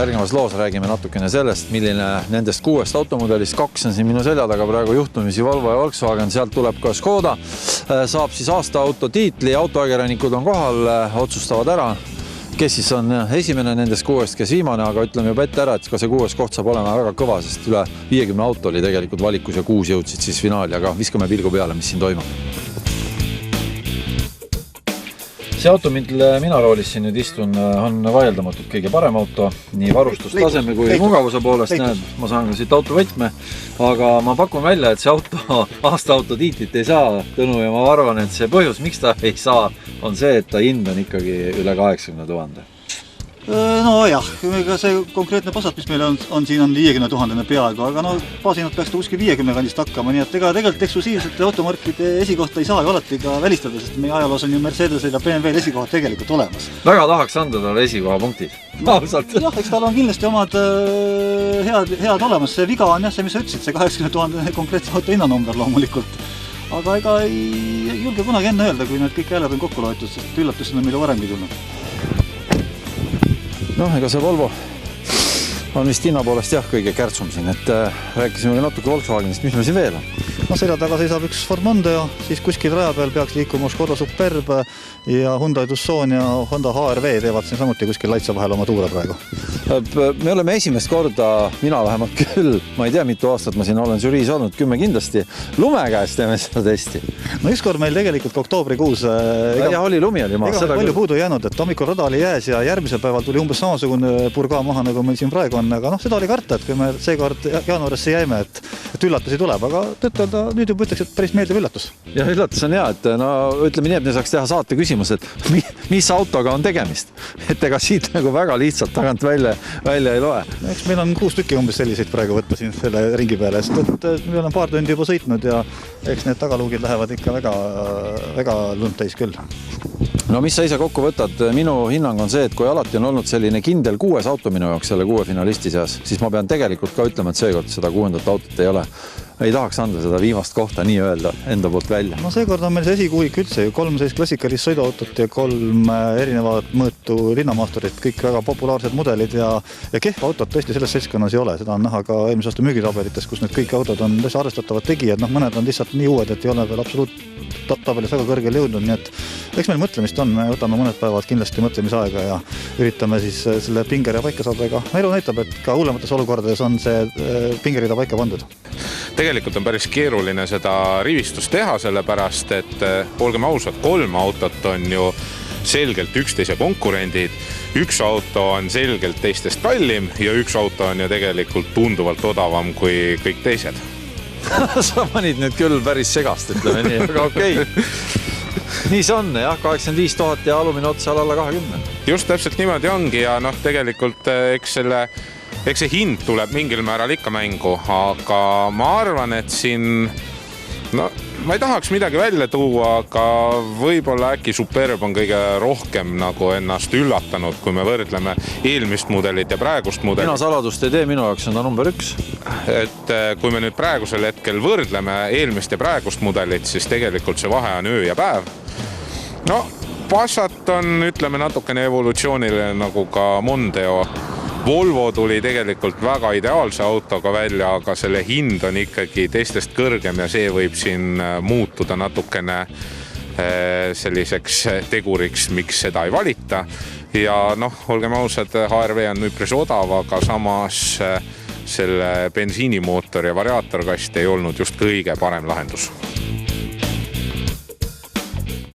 järgnevas loos räägime natukene sellest, milline nendest 6 automudelist 2 on siin minu selja taga praegu juhtumisi Volvo ja Volkswagen, sealt tuleb ka Škoda, saab siis aasta auto tiitli, autoajakirjanikud on kohal, otsustavad ära, kes siis on esimene nendest 6, kes viimane, aga ütleme juba ette ära, et ka see 6 koht saab olema väga kõva, sest üle 50 auto oli tegelikult valikus ja 6 jõudsid siis finaali, aga viskame pilgu peale, mis siin toimub. See auto, mille mina roolis siin nüüd istun, on vaieldamatult kõige parem auto, nii varustustaseme kui mugavuse poolest. Näed, ma saan ka siit auto võtme, aga ma pakun välja, et see auto aasta auto tiitlit ei saa, Tõnu, ja ma arvan, et see põhjus, miks ta ei saa, on see, et ta hind on ikkagi üle 80 000. No jah, see konkreetne Passat, mis meil on siin on 50 000 peaaegu, aga no baasinud peaks ta kuskil 50 kandist hakkama, nii et tegelikult eksklusiivsete automarkide esikohta ei saa ju alati ka välistada, sest meie ajaloos on ju Mercedesel ja BMW esikohad tegelikult olemas. Väga tahaks anda talle esikoha punktid. Jah, eks tal on kindlasti omad head olemas. See viga on jah see, mis sa ütlesid, see 80 000 konkreetse auto hinnanumber loomulikult. Aga ega ei julge kunagi enne öelda, kui need kõik hääled on kokku loetud, sest üllatusena on meile varemgi tulnud. Noh, ega see Volvo on vist hinna poolest jah kõige kärtsum siin, et rääkisime natuke Volkswagenist, mis meil siin veel on? No selja taga seisab üks Ford Mondeo, siis kuskil raja peal peaks liikuma Škoda Superb ja Hyundai Tucson ja Honda HRV teevad siin samuti kuskil laitsa vahel oma tuure praegu. Me oleme esimest korda, mina vähemalt küll, ma ei tea mitu aastat ma siin olen žüriis olnud, 10 kindlasti, lume käest teeme seda testi. No ükskord meil tegelikult oktoobrikuus ja oli lumi oli maas. Ega palju puudu jäänud, et hommikul rada oli jääs ja järgmisel päeval tuli umbes samasugune purga maha, nagu meil siin praegu on, aga seda oli karta, et kui me seekord jaanuarisse jäime, et üllatusi tuleb, aga tõttelda nüüd juba ütleks, et päris meeldiv üllatus. Ja üllatus on hea, et no ütleme nii, et me saaks teha saate küsimus, et mis autoga on tegemist, et ega siit nagu väga lihtsalt tagant välja ei loe. Eks meil on 6 tükki umbes selliseid praegu võtta siin selle ringi peale, sest et me oleme paar tundi juba sõitnud ja eks need tagaluugid lähevad ikka väga lund täis küll. No mis sa ise kokku võtad? Minu hinnang on see, et kui alati on olnud selline kindel 6 auto minu jaoks selle 6 finalisti seas, siis ma pean tegelikult ka ütlema, et seekord seda 6. autot ei ole. Ei tahaks anda seda viimast kohta nii öelda enda poolt välja. No seekord on meil see esikuuik üldse ju 3 klassikalist sõiduautot ja 3 erinevat mõõtu linnamaasturit, kõik väga populaarsed mudelid ja kehva autot tõesti selles seltskonnas ei ole. Seda on näha ka eelmise aasta müügitabelites, kus need kõik autod on tõesti arvestatavad tegijad. Mõned on lihtsalt nii uued, et ei ole veel absoluuttabelis väga kõrgel jõudnud, nii et eks meil mõtlemist on, me võtame mõned päevad kindlasti mõtlemisaega ja üritame siis selle pingerida paika saada, aga elu näitab, et ka hullemates olukordades on see pingerida paika pandud. Tegelikult on päris keeruline seda rivistust teha, sellepärast, et olgem ausad, 3 autot on ju selgelt üksteise konkurendid, üks auto on selgelt teistest kallim ja üks auto on ju tegelikult tunduvalt odavam kui kõik teised. Sa panid nüüd küll päris segast, ütleme nii, aga okei. Nii see on, jah, 85 000 ja alumine otsal alla 20. Just täpselt niimoodi ongi ja tegelikult eks see hind tuleb mingil määral ikka mängu, aga ma arvan, et siin, ma ei tahaks midagi välja tuua, aga võib-olla äkki Superb on kõige rohkem nagu ennast üllatanud, kui me võrdleme eelmist mudelit ja praegust mudelit. Mina saladust ei tee, minu jaoks on ta number 1. Et kui me nüüd praegusel hetkel võrdleme eelmist ja praegust mudelit, siis tegelikult see vahe on öö ja päev. No, Passat on, ütleme, natukene evolutsioonile nagu ka Mondeo. Volvo tuli tegelikult väga ideaalse autoga välja, aga selle hind on ikkagi teistest kõrgem ja see võib siin muutuda natukene selliseks teguriks, miks seda ei valita. Ja olgem ausad, HRV on üpris odav, aga samas selle bensiinimootor ja variaatorkast ei olnud just kõige parem lahendus.